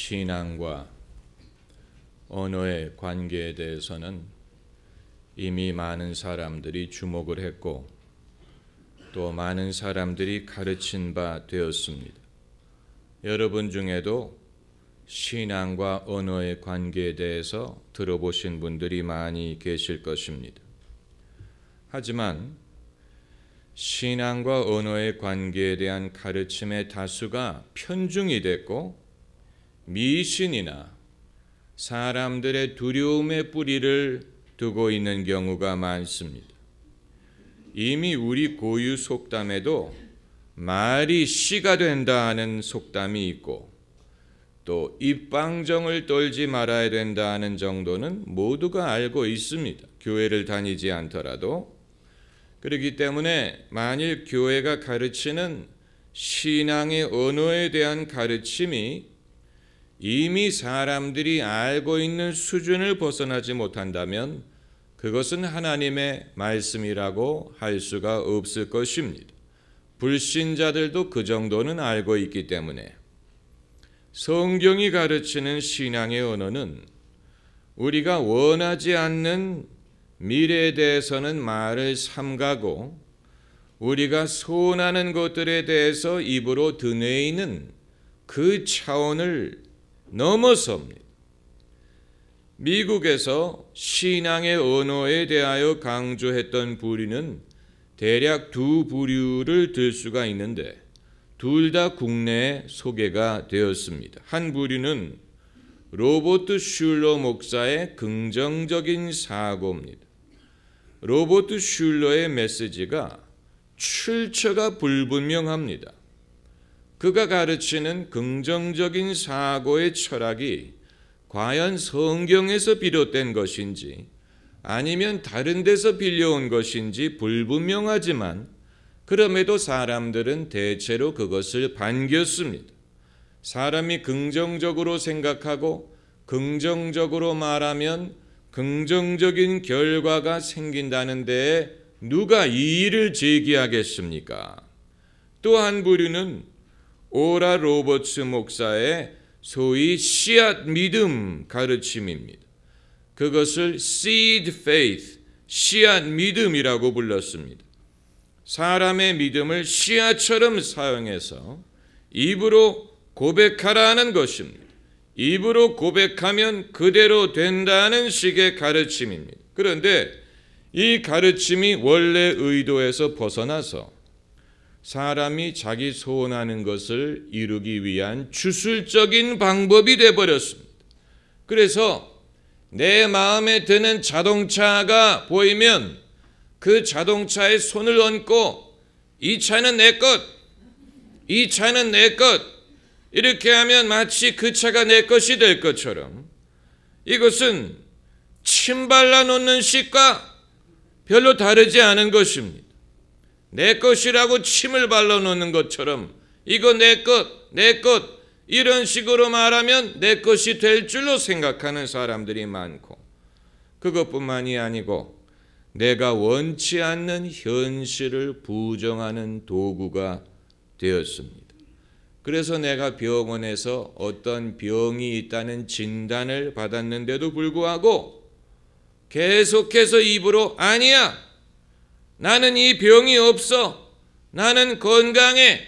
신앙과 언어의 관계에 대해서는 이미 많은 사람들이 주목을 했고 또 많은 사람들이 가르친 바 되었습니다. 여러분 중에도 신앙과 언어의 관계에 대해서 들어보신 분들이 많이 계실 것입니다. 하지만 신앙과 언어의 관계에 대한 가르침의 다수가 편중이 됐고 미신이나 사람들의 두려움의 뿌리를 두고 있는 경우가 많습니다. 이미 우리 고유 속담에도 말이 씨가 된다 하는 속담이 있고 또 입방정을 떨지 말아야 된다 하는 정도는 모두가 알고 있습니다. 교회를 다니지 않더라도. 그렇기 때문에 만일 교회가 가르치는 신앙의 언어에 대한 가르침이 이미 사람들이 알고 있는 수준을 벗어나지 못한다면 그것은 하나님의 말씀이라고 할 수가 없을 것입니다. 불신자들도 그 정도는 알고 있기 때문에 성경이 가르치는 신앙의 언어는 우리가 원하지 않는 미래에 대해서는 말을 삼가고 우리가 소원하는 것들에 대해서 입으로 드내이는 그 차원을 넘어섭니다. 미국에서 신앙의 언어에 대하여 강조했던 부류는 대략 두 부류를 들 수가 있는데 둘 다 국내에 소개가 되었습니다. 한 부류는 로버트 슐러 목사의 긍정적인 사고입니다. 로버트 슐러의 메시지가 출처가 불분명합니다. 그가 가르치는 긍정적인 사고의 철학이 과연 성경에서 비롯된 것인지 아니면 다른 데서 빌려온 것인지 불분명하지만 그럼에도 사람들은 대체로 그것을 반겼습니다. 사람이 긍정적으로 생각하고 긍정적으로 말하면 긍정적인 결과가 생긴다는 데에 누가 이의를 제기하겠습니까? 또 한 부류는 오라 로버츠 목사의 소위 씨앗 믿음 가르침입니다. 그것을 seed faith, 씨앗 믿음이라고 불렀습니다. 사람의 믿음을 씨앗처럼 사용해서 입으로 고백하라는 것입니다. 입으로 고백하면 그대로 된다는 식의 가르침입니다. 그런데 이 가르침이 원래 의도에서 벗어나서 사람이 자기 소원하는 것을 이루기 위한 주술적인 방법이 되어버렸습니다. 그래서 내 마음에 드는 자동차가 보이면 그 자동차에 손을 얹고 이 차는 내 것, 이 차는 내 것, 이렇게 하면 마치 그 차가 내 것이 될 것처럼 이것은 침 발라놓는 식과 별로 다르지 않은 것입니다. 내 것이라고 침을 발라놓는 것처럼 이거 내 것, 내 것 이런 식으로 말하면 내 것이 될 줄로 생각하는 사람들이 많고 그것뿐만이 아니고 내가 원치 않는 현실을 부정하는 도구가 되었습니다. 그래서 내가 병원에서 어떤 병이 있다는 진단을 받았는데도 불구하고 계속해서 입으로 아니야, 나는 이 병이 없어, 나는 건강해,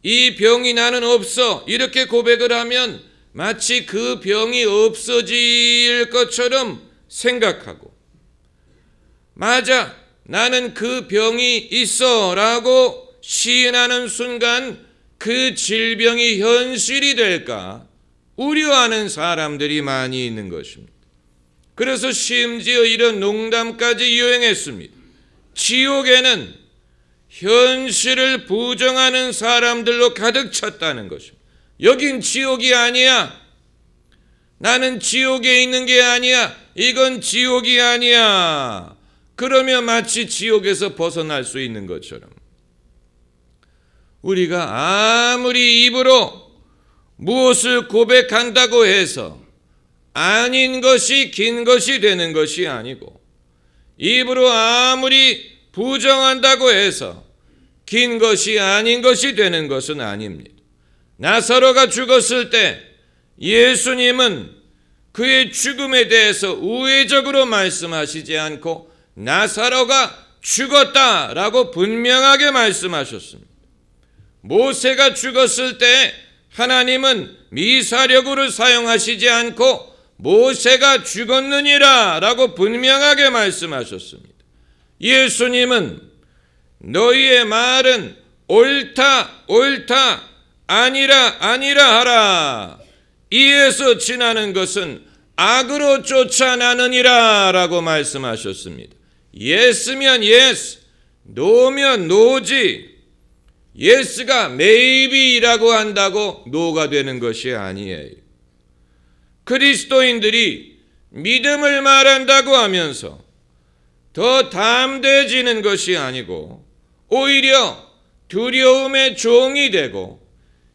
이 병이 나는 없어 이렇게 고백을 하면 마치 그 병이 없어질 것처럼 생각하고 맞아, 나는 그 병이 있어 라고 시인하는 순간 그 질병이 현실이 될까 우려하는 사람들이 많이 있는 것입니다. 그래서 심지어 이런 농담까지 유행했습니다. 지옥에는 현실을 부정하는 사람들로 가득 찼다는 것입니다. 여긴 지옥이 아니야. 나는 지옥에 있는 게 아니야. 이건 지옥이 아니야. 그러면 마치 지옥에서 벗어날 수 있는 것처럼 우리가 아무리 입으로 무엇을 고백한다고 해서 아닌 것이 긴 것이 되는 것이 아니고 입으로 아무리 부정한다고 해서 긴 것이 아닌 것이 되는 것은 아닙니다. 나사로가 죽었을 때 예수님은 그의 죽음에 대해서 우회적으로 말씀하시지 않고 나사로가 죽었다라고 분명하게 말씀하셨습니다. 모세가 죽었을 때 하나님은 미사력으로 사용하시지 않고 모세가 죽었느니라 라고 분명하게 말씀하셨습니다. 예수님은 너희의 말은 옳다 옳다 아니라 아니라 하라, 이에서 지나는 것은 악으로 쫓아나느니라 라고 말씀하셨습니다. 예스면 예스, 노면 노지. 예스가 maybe라고 한다고 노가 되는 것이 아니에요. 그리스도인들이 믿음을 말한다고 하면서 더 담대해지는 것이 아니고 오히려 두려움의 종이 되고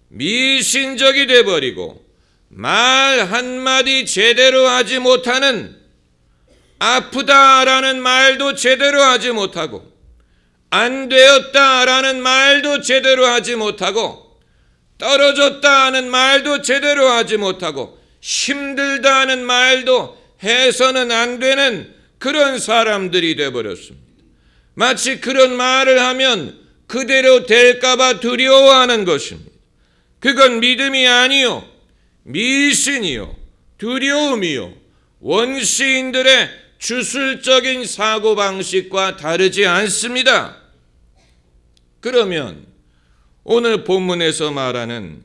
미신적이 되어버리고 말 한마디 제대로 하지 못하는, 아프다라는 말도 제대로 하지 못하고 안 되었다라는 말도 제대로 하지 못하고 떨어졌다는 말도 제대로 하지 못하고 힘들다는 말도 해서는 안 되는 그런 사람들이 되어버렸습니다. 마치 그런 말을 하면 그대로 될까봐 두려워하는 것입니다. 그건 믿음이 아니요 미신이요 두려움이요 원시인들의 주술적인 사고방식과 다르지 않습니다. 그러면 오늘 본문에서 말하는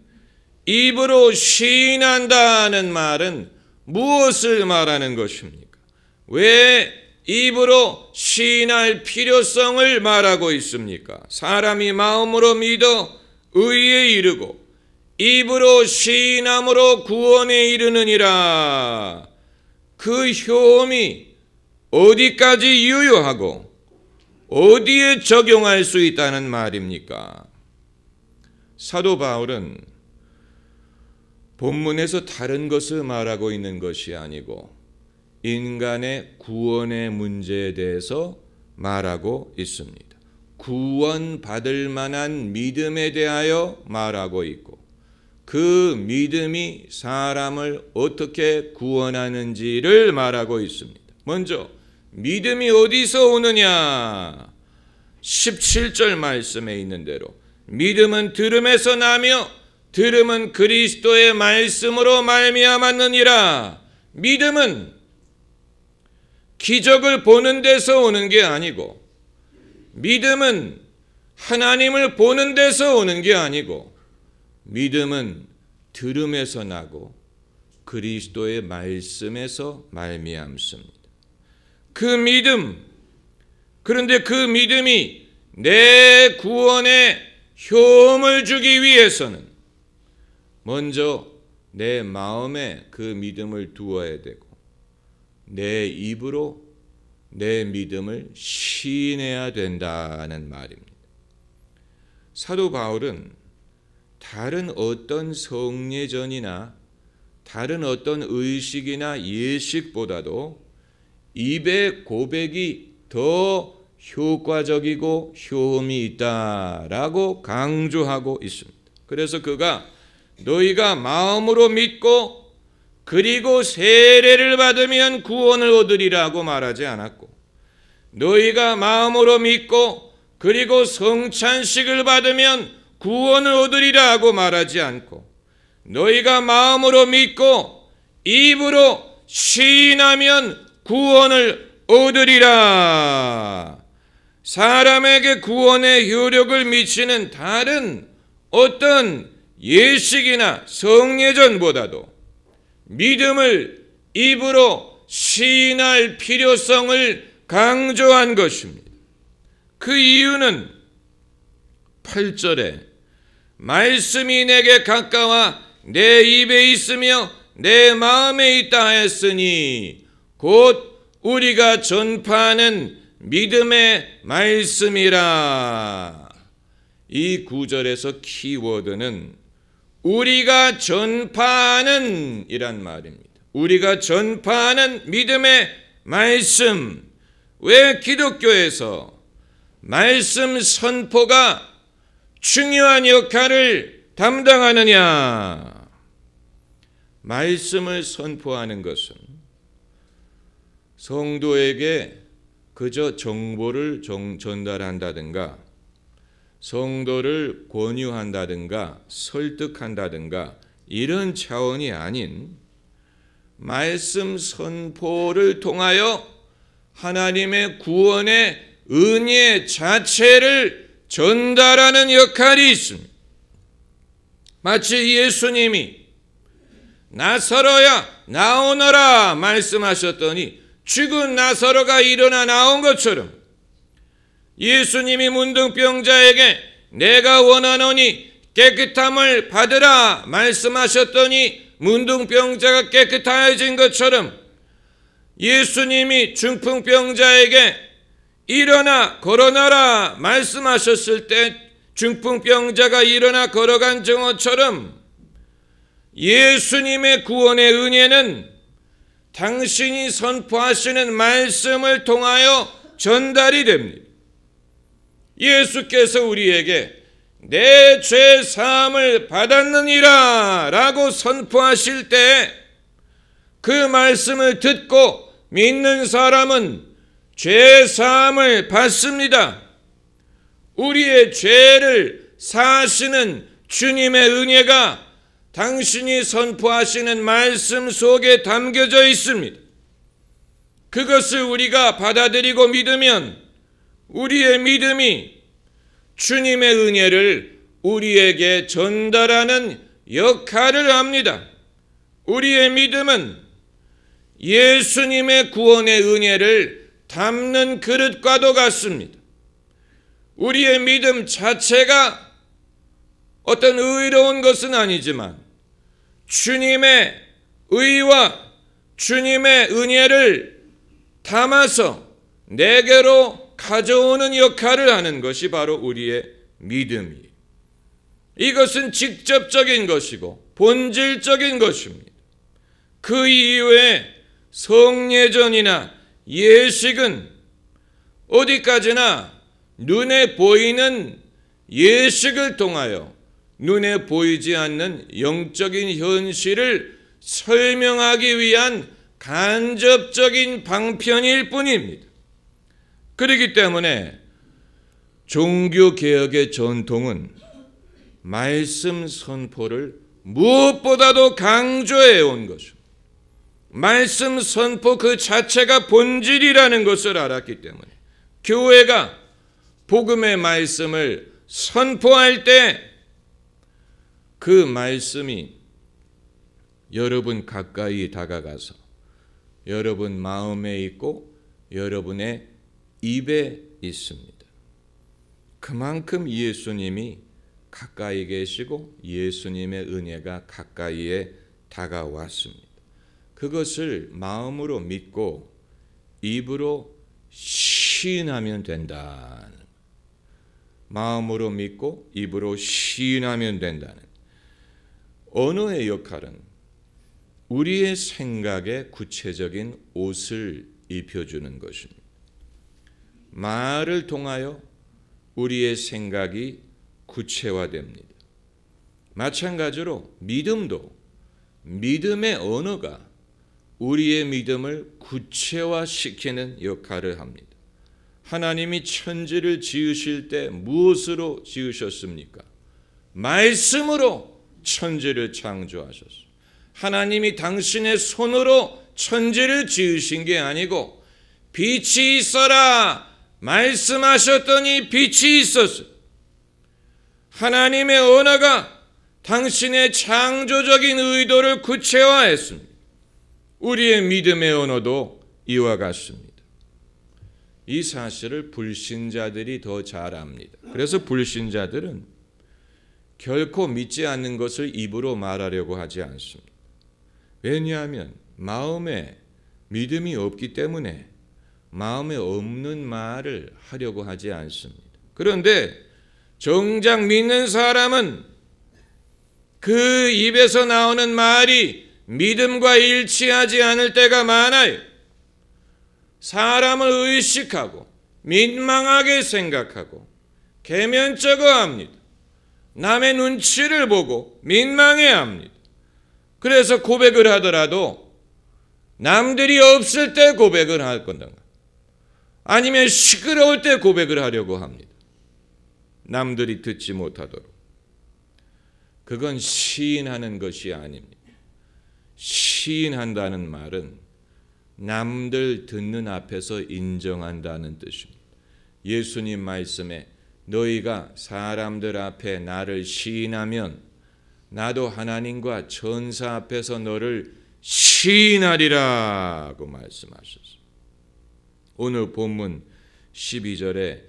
입으로 시인한다는 말은 무엇을 말하는 것입니까? 왜 입으로 시인할 필요성을 말하고 있습니까? 사람이 마음으로 믿어 의에 이르고 입으로 시인함으로 구원에 이르느니라. 그 효험이 어디까지 유효하고 어디에 적용할 수 있다는 말입니까? 사도 바울은 본문에서 다른 것을 말하고 있는 것이 아니고 인간의 구원의 문제에 대해서 말하고 있습니다. 구원받을 만한 믿음에 대하여 말하고 있고 그 믿음이 사람을 어떻게 구원하는지를 말하고 있습니다. 먼저 믿음이 어디서 오느냐? 17절 말씀에 있는 대로 믿음은 들음에서 나며 들음은 그리스도의 말씀으로 말미암았느니라. 믿음은 기적을 보는 데서 오는 게 아니고 믿음은 하나님을 보는 데서 오는 게 아니고 믿음은 들음에서 나고 그리스도의 말씀에서 말미암습니다. 그 믿음, 그런데 그 믿음이 내 구원에 효험을 주기 위해서는 먼저 내 마음에 그 믿음을 두어야 되고 내 입으로 내 믿음을 시인해야 된다는 말입니다. 사도 바울은 다른 어떤 성례전이나 다른 어떤 의식이나 예식보다도 입의 고백이 더 효과적이고 효험이 있다라고 강조하고 있습니다. 그래서 그가 너희가 마음으로 믿고 그리고 세례를 받으면 구원을 얻으리라고 말하지 않았고 너희가 마음으로 믿고 그리고 성찬식을 받으면 구원을 얻으리라고 말하지 않고 너희가 마음으로 믿고 입으로 시인하면 구원을 얻으리라. 사람에게 구원의 효력을 미치는 다른 어떤 예식이나 성례전보다도 믿음을 입으로 시인할 필요성을 강조한 것입니다. 그 이유는 8절에 말씀이 내게 가까워 내 입에 있으며 내 마음에 있다 하였으니 곧 우리가 전파하는 믿음의 말씀이라. 이 구절에서 키워드는 우리가 전파하는 이란 말입니다. 우리가 전파하는 믿음의 말씀. 왜 기독교에서 말씀 선포가 중요한 역할을 담당하느냐? 말씀을 선포하는 것은 성도에게 그저 정보를 전달한다든가 성도를 권유한다든가 설득한다든가 이런 차원이 아닌 말씀 선포를 통하여 하나님의 구원의 은혜 자체를 전달하는 역할이 있습니다. 마치 예수님이 나사로야 나오너라 말씀하셨더니 죽은 나사로가 일어나 나온 것처럼 예수님이 문둥병자에게 내가 원하노니 깨끗함을 받으라 말씀하셨더니 문둥병자가 깨끗해진 것처럼 예수님이 중풍병자에게 일어나 걸어나라 말씀하셨을 때 중풍병자가 일어나 걸어간 정처럼 예수님의 구원의 은혜는 당신이 선포하시는 말씀을 통하여 전달이 됩니다. 예수께서 우리에게 내 죄 사함을 받았느니라 라고 선포하실 때 그 말씀을 듣고 믿는 사람은 죄 사함을 받습니다. 우리의 죄를 사하시는 주님의 은혜가 당신이 선포하시는 말씀 속에 담겨져 있습니다. 그것을 우리가 받아들이고 믿으면 우리의 믿음이 주님의 은혜를 우리에게 전달하는 역할을 합니다. 우리의 믿음은 예수님의 구원의 은혜를 담는 그릇과도 같습니다. 우리의 믿음 자체가 어떤 의로운 것은 아니지만 주님의 의와 주님의 은혜를 담아서 내게로 가져오는 역할을 하는 것이 바로 우리의 믿음이에요. 이것은 직접적인 것이고 본질적인 것입니다. 그 이후에 성례전이나 예식은 어디까지나 눈에 보이는 예식을 통하여 눈에 보이지 않는 영적인 현실을 설명하기 위한 간접적인 방편일 뿐입니다. 그렇기 때문에 종교개혁의 전통은 말씀 선포를 무엇보다도 강조해 온 것입니다. 말씀 선포 그 자체가 본질이라는 것을 알았기 때문에 교회가 복음의 말씀을 선포할 때 그 말씀이 여러분 가까이 다가가서 여러분 마음에 있고 여러분의 입에 있습니다. 그만큼 예수님이 가까이 계시고 예수님의 은혜가 가까이에 다가왔습니다. 그것을 마음으로 믿고 입으로 시인하면 된다. 마음으로 믿고 입으로 시인하면 된다는 언어의 역할은 우리의 생각에 구체적인 옷을 입혀주는 것입니다. 말을 통하여 우리의 생각이 구체화됩니다. 마찬가지로 믿음도 믿음의 언어가 우리의 믿음을 구체화시키는 역할을 합니다. 하나님이 천지를 지으실 때 무엇으로 지으셨습니까? 말씀으로 천지를 창조하셨습니다. 하나님이 당신의 손으로 천지를 지으신 게 아니고 빛이 있어라 말씀하셨더니 빛이 있었어요. 하나님의 언어가 당신의 창조적인 의도를 구체화했습니다. 우리의 믿음의 언어도 이와 같습니다. 이 사실을 불신자들이 더 잘 압니다. 그래서 불신자들은 결코 믿지 않는 것을 입으로 말하려고 하지 않습니다. 왜냐하면 마음에 믿음이 없기 때문에 마음에 없는 말을 하려고 하지 않습니다. 그런데 정작 믿는 사람은 그 입에서 나오는 말이 믿음과 일치하지 않을 때가 많아요. 사람을 의식하고 민망하게 생각하고 계면쩍어합니다. 남의 눈치를 보고 민망해합니다. 그래서 고백을 하더라도 남들이 없을 때 고백을 할 건가, 아니면 시끄러울 때 고백을 하려고 합니다. 남들이 듣지 못하도록. 그건 시인하는 것이 아닙니다. 시인한다는 말은 남들 듣는 앞에서 인정한다는 뜻입니다. 예수님 말씀에 너희가 사람들 앞에 나를 시인하면 나도 하나님과 천사 앞에서 너를 시인하리라고 말씀하셨습니다. 오늘 본문 12절에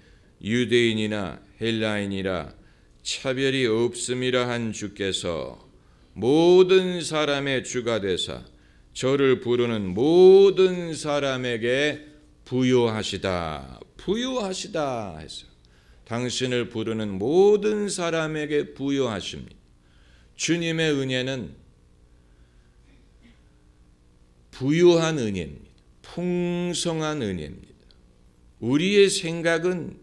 유대인이나 헬라인이라 차별이 없음이라 한 주께서 모든 사람의 주가 되사 저를 부르는 모든 사람에게 부요하시다. 부요하시다 했어요. 당신을 부르는 모든 사람에게 부요하십니다. 주님의 은혜는 부요한 은혜입니다. 풍성한 은혜입니다. 우리의 생각은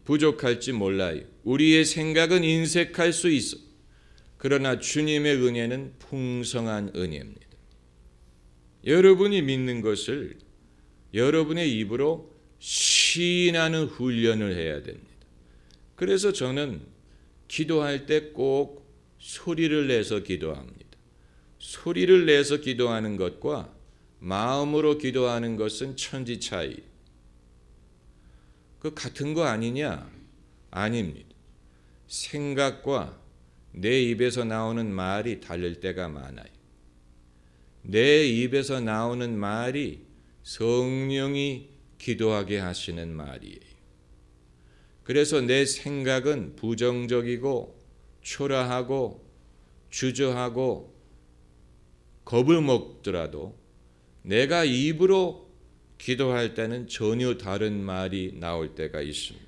부족할지 몰라요. 우리의 생각은 인색할 수 있어. 그러나 주님의 은혜는 풍성한 은혜입니다. 여러분이 믿는 것을 여러분의 입으로 시인하는 훈련을 해야 됩니다. 그래서 저는 기도할 때 꼭 소리를 내서 기도합니다. 소리를 내서 기도하는 것과 마음으로 기도하는 것은 천지 차이. 그 같은 거 아니냐? 아닙니다. 생각과 내 입에서 나오는 말이 다를 때가 많아요. 내 입에서 나오는 말이 성령이 기도하게 하시는 말이에요. 그래서 내 생각은 부정적이고 초라하고 주저하고 겁을 먹더라도 내가 입으로 기도할 때는 전혀 다른 말이 나올 때가 있습니다.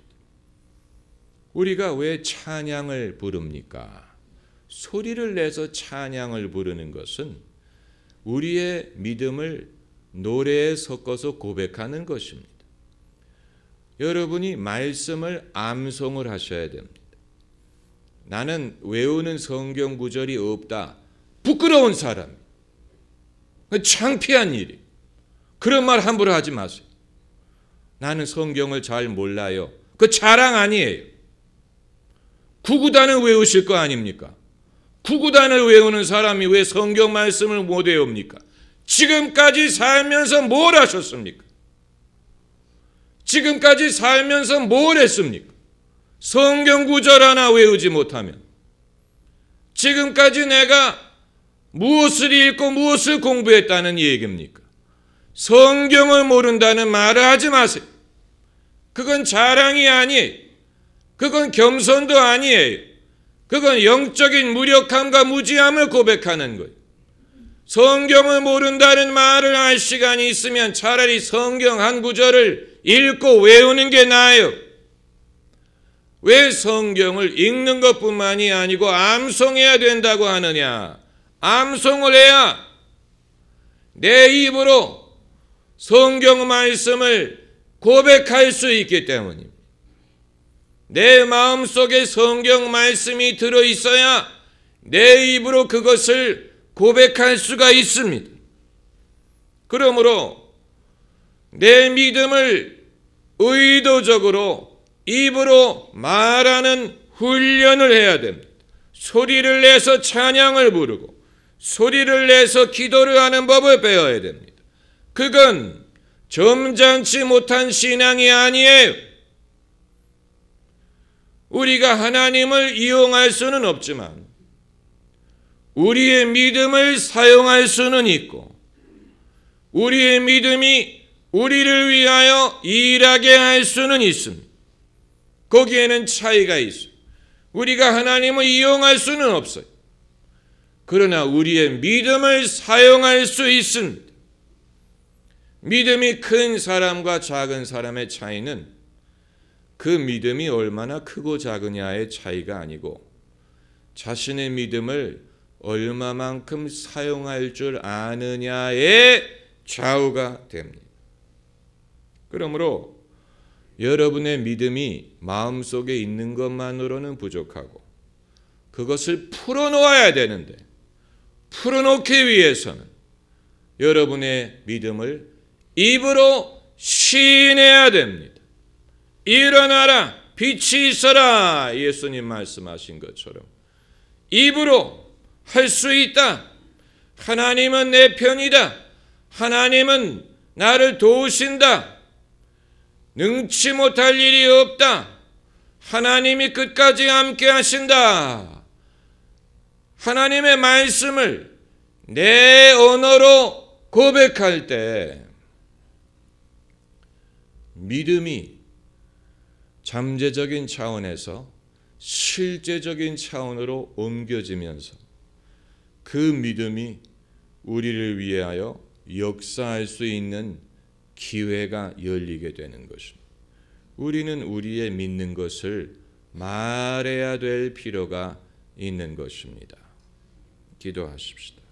우리가 왜 찬양을 부릅니까? 소리를 내서 찬양을 부르는 것은 우리의 믿음을 노래에 섞어서 고백하는 것입니다. 여러분이 말씀을 암송을 하셔야 됩니다. 나는 외우는 성경 구절이 없다. 부끄러운 사람. 창피한 일이. 그런 말 함부로 하지 마세요. 나는 성경을 잘 몰라요. 그 자랑 아니에요. 구구단을 외우실 거 아닙니까? 구구단을 외우는 사람이 왜 성경 말씀을 못 외웁니까? 지금까지 살면서 뭘 하셨습니까? 지금까지 살면서 뭘 했습니까? 성경 구절 하나 외우지 못하면 지금까지 내가 무엇을 읽고 무엇을 공부했다는 얘기입니까? 성경을 모른다는 말을 하지 마세요. 그건 자랑이 아니에요. 그건 겸손도 아니에요. 그건 영적인 무력함과 무지함을 고백하는 거예요. 성경을 모른다는 말을 할 시간이 있으면 차라리 성경 한 구절을 읽고 외우는 게 나아요. 왜 성경을 읽는 것뿐만이 아니고 암송해야 된다고 하느냐? 암송을 해야 내 입으로 성경 말씀을 고백할 수 있기 때문입니다. 내 마음속에 성경 말씀이 들어있어야 내 입으로 그것을 고백할 수가 있습니다. 그러므로 내 믿음을 의도적으로 입으로 말하는 훈련을 해야 됩니다. 소리를 내서 찬양을 부르고 소리를 내서 기도를 하는 법을 배워야 됩니다. 그건 점잖지 못한 신앙이 아니에요. 우리가 하나님을 이용할 수는 없지만 우리의 믿음을 사용할 수는 있고 우리의 믿음이 우리를 위하여 일하게 할 수는 있습니다. 거기에는 차이가 있어요. 우리가 하나님을 이용할 수는 없어요. 그러나 우리의 믿음을 사용할 수 있습니다. 믿음이 큰 사람과 작은 사람의 차이는 그 믿음이 얼마나 크고 작으냐의 차이가 아니고 자신의 믿음을 얼마만큼 사용할 줄 아느냐의 좌우가 됩니다. 그러므로 여러분의 믿음이 마음속에 있는 것만으로는 부족하고 그것을 풀어놓아야 되는데 풀어놓기 위해서는 여러분의 믿음을 입으로 시인해야 됩니다. 일어나라, 빛이 있어라, 예수님 말씀하신 것처럼 입으로 할 수 있다. 하나님은 내 편이다. 하나님은 나를 도우신다. 능치 못할 일이 없다. 하나님이 끝까지 함께 하신다. 하나님의 말씀을 내 언어로 고백할 때 믿음이 잠재적인 차원에서 실제적인 차원으로 옮겨지면서 그 믿음이 우리를 위하여 역사할 수 있는 기회가 열리게 되는 것입니다. 우리는 우리의 믿는 것을 말해야 될 필요가 있는 것입니다. 기도하십시다.